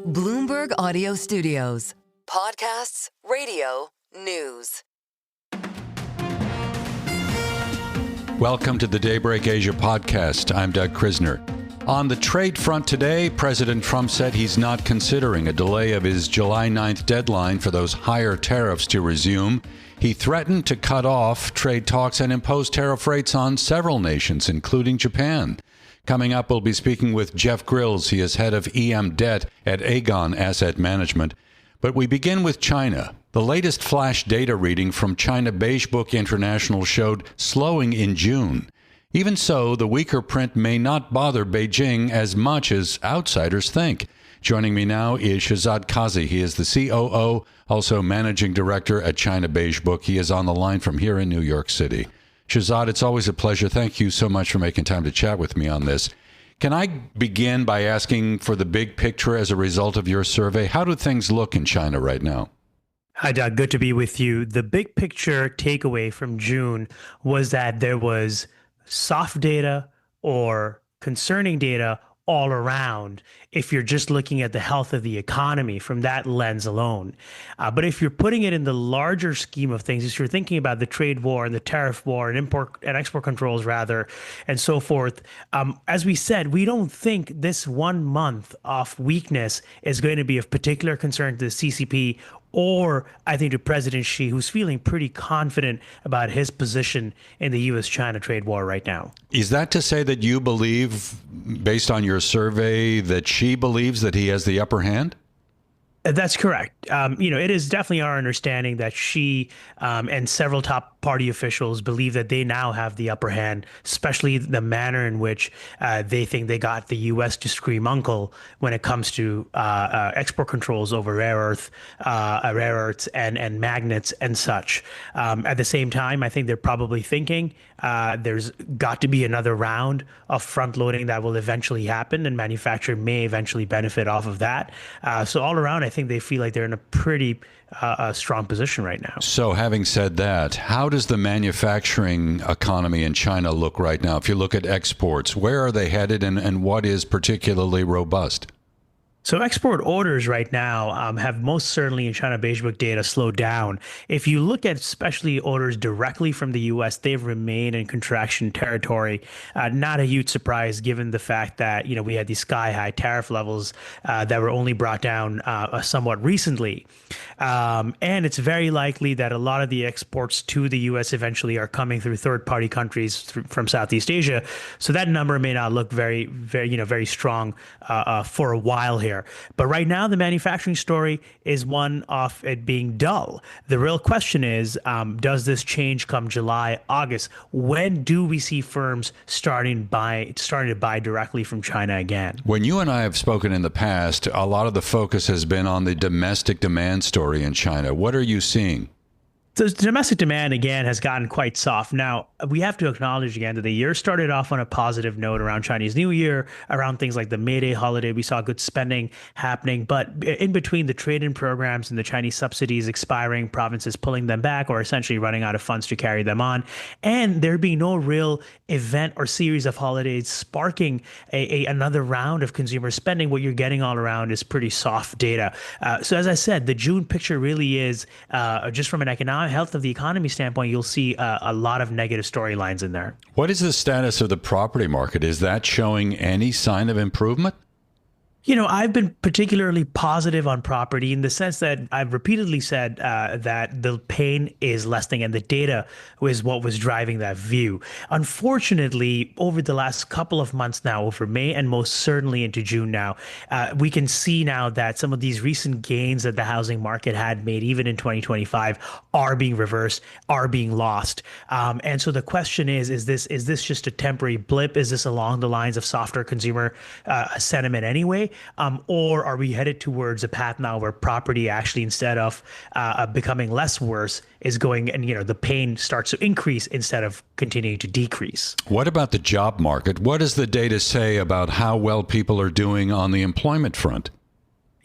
Bloomberg Audio Studios. Podcasts, radio, news. Welcome to the Daybreak Asia podcast. I'm Doug Krisner. On the trade front today, President Trump said he's not considering a delay of his July 9th deadline for those higher tariffs to resume. He threatened to cut off trade talks and impose tariff rates on several nations, including Japan. Coming up, we'll be speaking with Jeff Grills. He is head of EM debt at Aegon Asset Management. But we begin with China. The latest flash data reading from China Beige Book International showed slowing in June. Even so, the weaker print may not bother Beijing as much as outsiders think. Joining me now is Shehzad Qazi. He is the COO, also managing director at China Beige Book. He is on the line from here in New York City. Shehzad, it's always a pleasure. Thank you so much for making time to chat with me on this. Can I begin by asking for the big picture as a result of your survey? How do things look in China right now? Hi, Doug. Good to be with you. The big picture takeaway from June was that there was soft data or concerning data all around if you're just looking at the health of the economy from that lens alone. But if you're putting it in the larger scheme of things, if you're thinking about the trade war and the tariff war and import and export controls rather, and so forth, as we said, we don't think this 1 month of weakness is going to be of particular concern to the CCP or I think to President Xi, who's feeling pretty confident about his position in the U.S.-China trade war right now. Is that to say that you believe, based on your survey, that Xi believes that he has the upper hand? That's correct. It is definitely our understanding that Xi and several top party officials believe that they now have the upper hand, especially the manner in which they think they got the U.S. to scream uncle when it comes to export controls over rare earths and magnets and such. At the same time, I think they're probably thinking there's got to be another round of front loading that will eventually happen, and manufacturing may eventually benefit off of that. So all around, I think they feel like they're in a pretty strong position right now. So having said that, how does the manufacturing economy in China look right now? If you look at exports, where are they headed and what is particularly robust? So export orders right now have most certainly in China Beige Book data slowed down. If you look at especially orders directly from the U.S., they've remained in contraction territory. Not a huge surprise given the fact that, we had these sky-high tariff levels that were only brought down somewhat recently. And it's very likely that a lot of the exports to the U.S. eventually are coming through third-party countries from Southeast Asia. So that number may not look very, very strong for a while here. But right now, the manufacturing story is one of it being dull. The real question is, does this change come July, August? When do we see firms starting to buy directly from China again? When you and I have spoken in the past, a lot of the focus has been on the domestic demand story in China. What are you seeing? So domestic demand, again, has gotten quite soft. Now, we have to acknowledge, again, that the year started off on a positive note around Chinese New Year, around things like the May Day holiday. We saw good spending happening. But in between the trade-in programs and the Chinese subsidies expiring, provinces pulling them back or essentially running out of funds to carry them on, and there being no real event or series of holidays sparking another round of consumer spending, what you're getting all around is pretty soft data. So as I said, the June picture really is just from an economic health of the economy standpoint, you'll see a lot of negative storylines in there. What is the status of the property market? Is that showing any sign of improvement? I've been particularly positive on property in the sense that I've repeatedly said that the pain is lessening and the data was what was driving that view. Unfortunately, over the last couple of months now, over May and most certainly into June now, we can see now that some of these recent gains that the housing market had made, even in 2025, are being reversed, are being lost. And so the question is this just a temporary blip? Is this along the lines of softer consumer sentiment anyway? Or are we headed towards a path now where property actually, instead of becoming less worse, is going and, the pain starts to increase instead of continuing to decrease? What about the job market? What does the data say about how well people are doing on the employment front?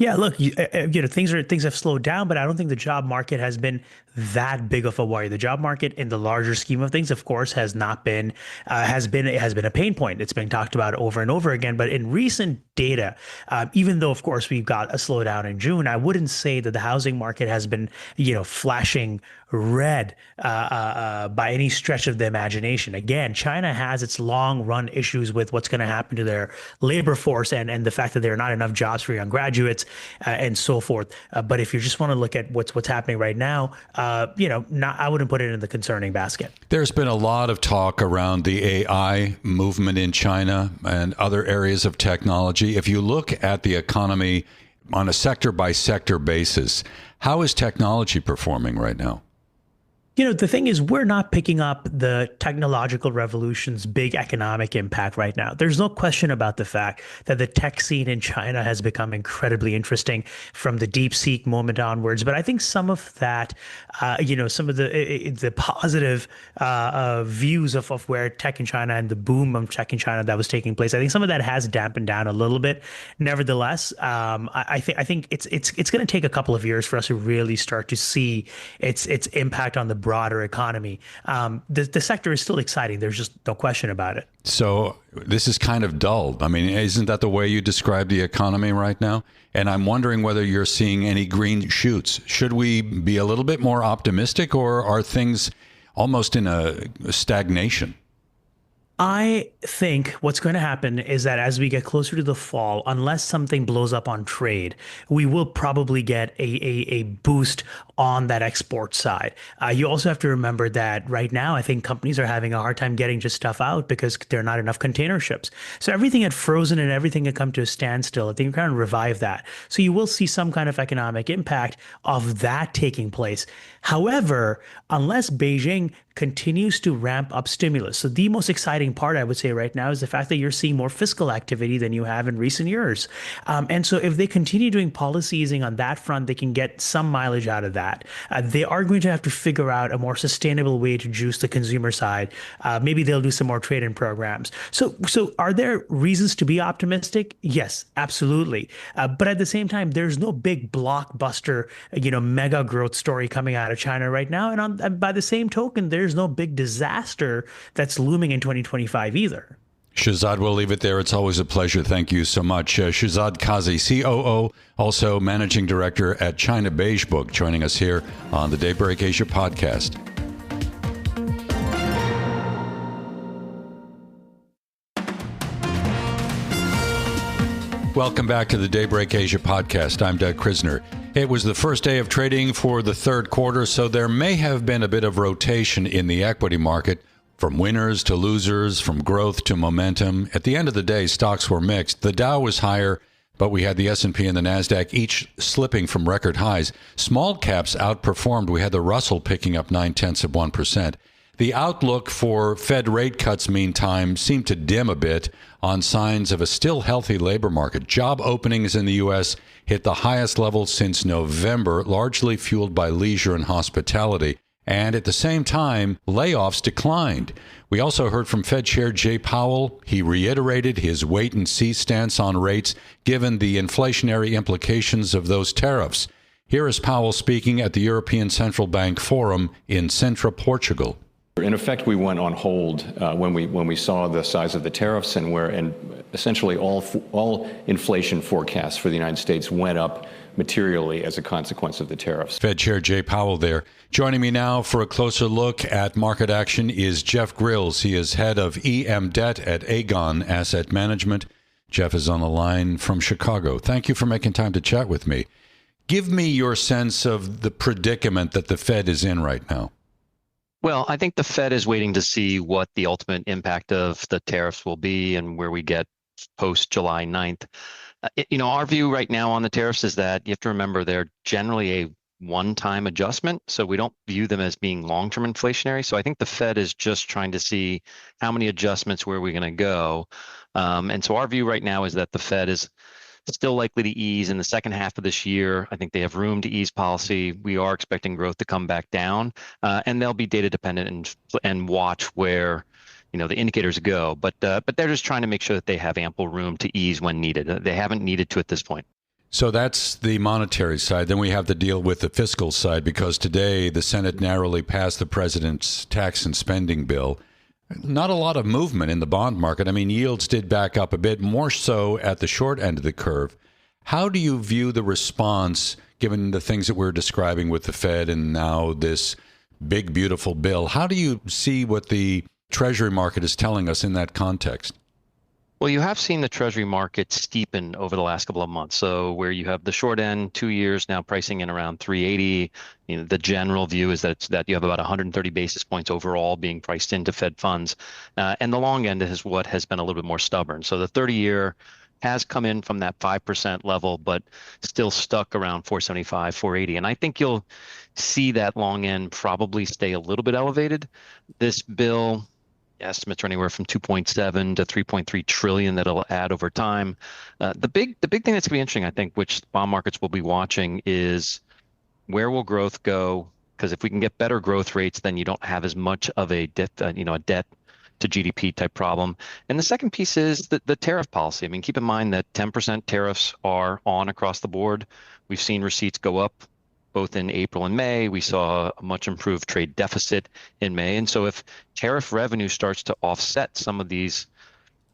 Yeah, look, things have slowed down, but I don't think the job market has been that big of a worry. The job market, in the larger scheme of things, of course, has not been has been a pain point. It's been talked about over and over again. But in recent data. Even though, of course, we've got a slowdown in June, I wouldn't say that the housing market has been, flashing red by any stretch of the imagination. Again, China has its long run issues with what's going to happen to their labor force and the fact that there are not enough jobs for young graduates and so forth. But if you just want to look at what's happening right now, I wouldn't put it in the concerning basket. There's been a lot of talk around the AI movement in China and other areas of technology. If you look at the economy on a sector by sector basis, how is technology performing right now? The thing is, we're not picking up the technological revolution's big economic impact right now. There's no question about the fact that the tech scene in China has become incredibly interesting from the DeepSeek moment onwards. But I think some of that, some of the positive views of where tech in China and the boom of tech in China that was taking place, I think some of that has dampened down a little bit. Nevertheless, I think it's going to take a couple of years for us to really start to see its impact on the broader economy. The sector is still exciting. There's just no question about it. So this is kind of dull. I mean, isn't that the way you describe the economy right now? And I'm wondering whether you're seeing any green shoots. Should we be a little bit more optimistic, or are things almost in a stagnation? I think what's going to happen is that as we get closer to the fall, unless something blows up on trade, we will probably get a boost on that export side. You also have to remember that right now, I think companies are having a hard time getting just stuff out because there are not enough container ships. So everything had frozen and everything had come to a standstill. I think we're trying to revive that. So you will see some kind of economic impact of that taking place. However, unless Beijing continues to ramp up stimulus. So the most exciting part, I would say right now, is the fact that you're seeing more fiscal activity than you have in recent years. And so if they continue doing policy easing on that front, they can get some mileage out of that. They are going to have to figure out a more sustainable way to juice the consumer side. Maybe they'll do some more trade-in programs. So are there reasons to be optimistic? Yes, absolutely. But at the same time, there's no big blockbuster, mega growth story coming out of China right now. And by the same token, there's no big disaster that's looming in 2025 either. Shehzad, we'll leave it there. It's always a pleasure. Thank you so much. Shehzad Qazi, COO, also Managing Director at China Beige Book, joining us here on the Daybreak Asia podcast. Welcome back to the Daybreak Asia podcast. I'm Doug Krisner. It was the first day of trading for the third quarter, so there may have been a bit of rotation in the equity market, from winners to losers, from growth to momentum. At the end of the day, stocks were mixed. The Dow was higher, but we had the S&P and the NASDAQ each slipping from record highs. Small caps outperformed. We had the Russell picking up 0.9%. The outlook for Fed rate cuts, meantime, seemed to dim a bit on signs of a still healthy labor market. Job openings in the U.S. hit the highest level since November, largely fueled by leisure and hospitality. And at the same time, layoffs declined. We also heard from Fed Chair Jerome Powell. He reiterated his wait-and-see stance on rates, given the inflationary implications of those tariffs. Here is Powell speaking at the European Central Bank Forum in Sintra, Portugal. In effect, we went on hold when we saw the size of the tariffs and essentially all inflation forecasts for the United States went up materially as a consequence of the tariffs. Fed Chair Jerome Powell there. Joining me now for a closer look at market action is Jeff Grills. He is head of EM Debt at Aegon Asset Management. Jeff is on the line from Chicago. Thank you for making time to chat with me. Give me your sense of the predicament that the Fed is in right now. Well, I think the Fed is waiting to see what the ultimate impact of the tariffs will be and where we get post July 9th. Our view right now on the tariffs is that you have to remember they're generally a one-time adjustment, so we don't view them as being long-term inflationary. So I think the Fed is just trying to see how many adjustments, where are we going to go. And so our view right now is that the Fed is still likely to ease in the second half of this year. I think they have room to ease policy. We are expecting growth to come back down, and they'll be data dependent and watch where the indicators go. But they're just trying to make sure that they have ample room to ease when needed. They haven't needed to at this point. So that's the monetary side. Then we have to deal with the fiscal side, because today the Senate narrowly passed the president's tax and spending bill. Not a lot of movement in the bond market. I mean, yields did back up a bit, more so at the short end of the curve. How do you view the response, given the things that we're describing with the Fed and now this big, beautiful bill? How do you see what the Treasury market is telling us in that context? Well, you have seen the Treasury market steepen over the last couple of months. So where you have the short end, 2 years now pricing in around 380. The general view is that you have about 130 basis points overall being priced into Fed funds. And the long end is what has been a little bit more stubborn. So the 30-year has come in from that 5% level, but still stuck around 475, 480. And I think you'll see that long end probably stay a little bit elevated. This bill, estimates are anywhere from 2.7 to 3.3 trillion that it'll add over time. The big thing that's going to be interesting, I think, which bond markets will be watching, is where will growth go? Because if we can get better growth rates, then you don't have as much of a debt to GDP type problem. And the second piece is the tariff policy. I mean, keep in mind that 10% tariffs are on across the board. We've seen receipts go up both in April and May. We saw a much improved trade deficit in May. And so if tariff revenue starts to offset some of these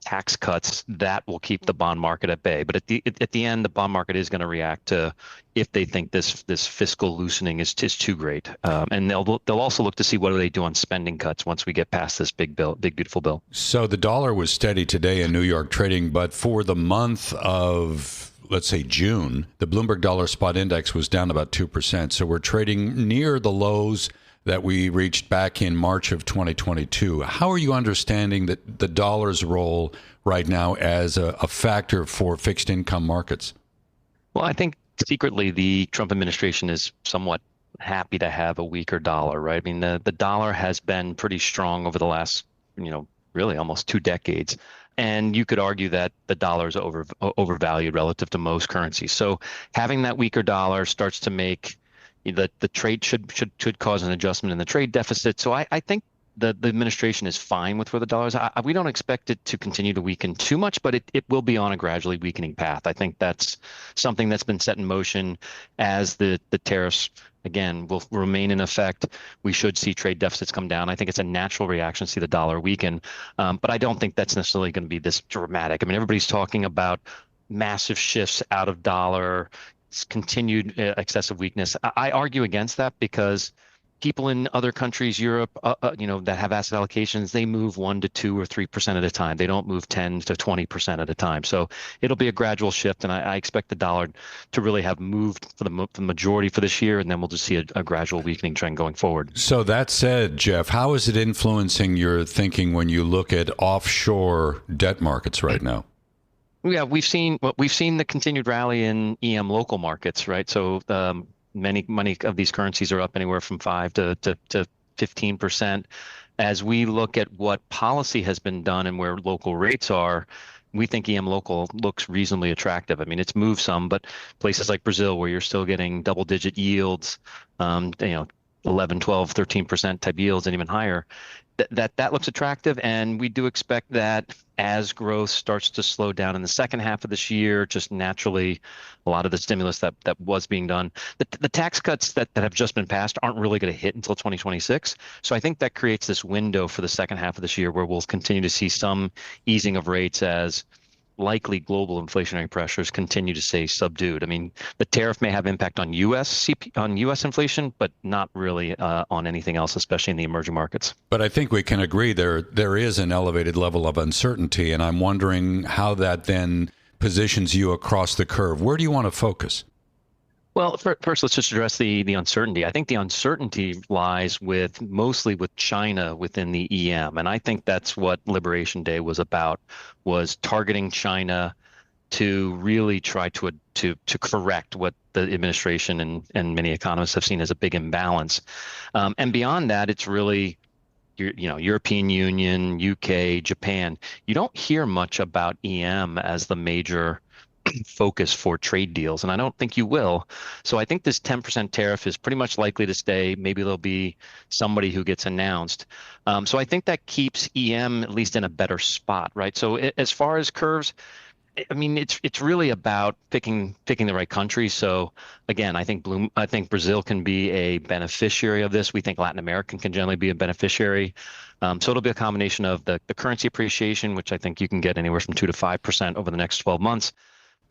tax cuts, that will keep the bond market at bay. But at the end, the bond market is going to react to if they think this fiscal loosening is too great. And they'll also look to see what do they do on spending cuts once we get past this big beautiful bill. So the dollar was steady today in New York trading, but for the month of, let's say, June, the Bloomberg Dollar Spot Index was down about 2%. So we're trading near the lows that we reached back in March of 2022. How are you understanding that the dollar's role right now as a factor for fixed income markets? Well, I think secretly the Trump administration is somewhat happy to have a weaker dollar, right? I mean, the dollar has been pretty strong over the last, really almost 2 decades. And you could argue that the dollar is overvalued relative to most currencies. So having that weaker dollar starts to make the trade should cause an adjustment in the trade deficit. So I think the administration is fine with where the dollar is. We don't expect it to continue to weaken too much, but it will be on a gradually weakening path. I think that's something that's been set in motion as the tariffs, again, will remain in effect. We should see trade deficits come down. I think it's a natural reaction to see the dollar weaken, but I don't think that's necessarily going to be this dramatic. I mean, everybody's talking about massive shifts out of dollar, continued excessive weakness. I argue against that because people in other countries, Europe, that have asset allocations, they move 1 to 2 or 3% at a time. They don't move 10 to 20% at a time. So it'll be a gradual shift, and I expect the dollar to really have moved for the majority for this year, and then we'll just see a gradual weakening trend going forward. So that said, Jeff, how is it influencing your thinking when you look at offshore debt markets right now? Yeah, we've seen the continued rally in EM local markets, right? So many of these currencies are up anywhere from 5 to 15%. As we look at what policy has been done and where local rates are, we think EM local looks reasonably attractive. I mean, it's moved some, but places like Brazil, where you're still getting double-digit yields, 11, 12, 13% type yields, and even higher, that looks attractive. And we do expect that as growth starts to slow down in the second half of this year, just naturally, a lot of the stimulus that was being done, the tax cuts that have just been passed aren't really going to hit until 2026. So I think that creates this window for the second half of this year where we'll continue to see some easing of rates as likely global inflationary pressures continue to stay subdued. I mean, the tariff may have impact on U.S. inflation, but not really on anything else, especially in the emerging markets. But I think we can agree there is an elevated level of uncertainty, and I'm wondering how that then positions you across the curve. Where do you want to focus? Well, first, let's just address the uncertainty. I think the uncertainty lies mostly with China within the EM. And I think that's what Liberation Day was about, was targeting China to really try to correct what the administration and many economists have seen as a big imbalance. And beyond that, it's really European Union, UK, Japan. You don't hear much about EM as the major focus for trade deals, and I don't think you will. So I think this 10% tariff is pretty much likely to stay. Maybe there'll be somebody who gets announced. So I think that keeps EM at least in a better spot, right? So as far as curves, I mean, it's really about picking the right country. So again, I think Brazil can be a beneficiary of this. We think Latin America can generally be a beneficiary. So it'll be a combination of the currency appreciation, which I think you can get anywhere from 2 to 5% over the next 12 months,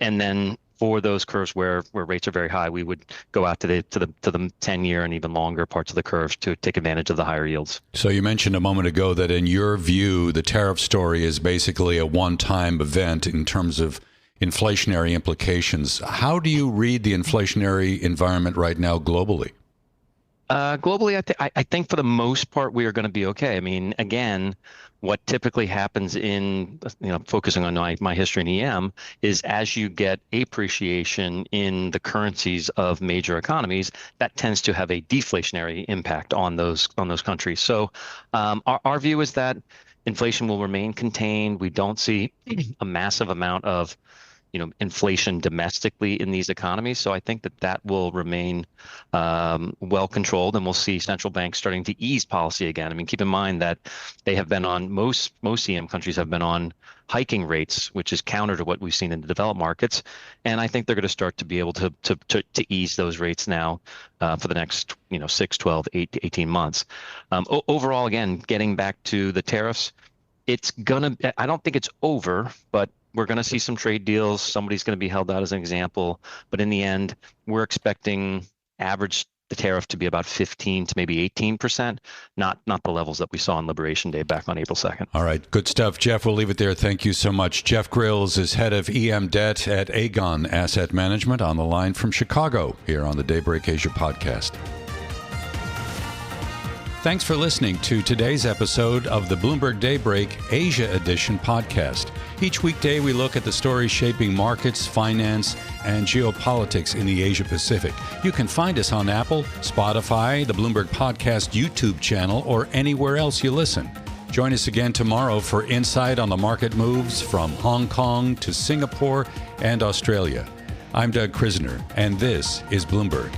and then for those curves where rates are very high, we would go out to the 10-year and even longer parts of the curves to take advantage of the higher yields. So you mentioned a moment ago that in your view, the tariff story is basically a one-time event in terms of inflationary implications. How do you read the inflationary environment right now globally? Globally, I think for the most part, we are going to be okay. I mean, again, what typically happens focusing on my history in EM is as you get appreciation in the currencies of major economies, that tends to have a deflationary impact on those countries. So our view is that inflation will remain contained. We don't see a massive amount of inflation domestically in these economies. So I think that will remain well controlled, and we'll see central banks starting to ease policy again. I mean, keep in mind that they have been on most EM countries have been on hiking rates, which is counter to what we've seen in the developed markets. And I think they're going to start to be able to ease those rates now for the next 6, 12, 8 to 18 months. Overall, again, getting back to the tariffs, I don't think it's over, but we're going to see some trade deals. Somebody's going to be held out as an example. But in the end, we're expecting the tariff to be about 15 to maybe 18%, not the levels that we saw on Liberation Day back on April 2nd. All right. Good stuff. Jeff, we'll leave it there. Thank you so much. Jeff Grills is head of EM debt at Aegon Asset Management, on the line from Chicago here on the Daybreak Asia podcast. Thanks for listening to today's episode of the Bloomberg Daybreak Asia Edition podcast. Each weekday, we look at the stories shaping markets, finance, and geopolitics in the Asia Pacific. You can find us on Apple, Spotify, the Bloomberg Podcast YouTube channel, or anywhere else you listen. Join us again tomorrow for insight on the market moves from Hong Kong to Singapore and Australia. I'm Doug Krisner, and this is Bloomberg.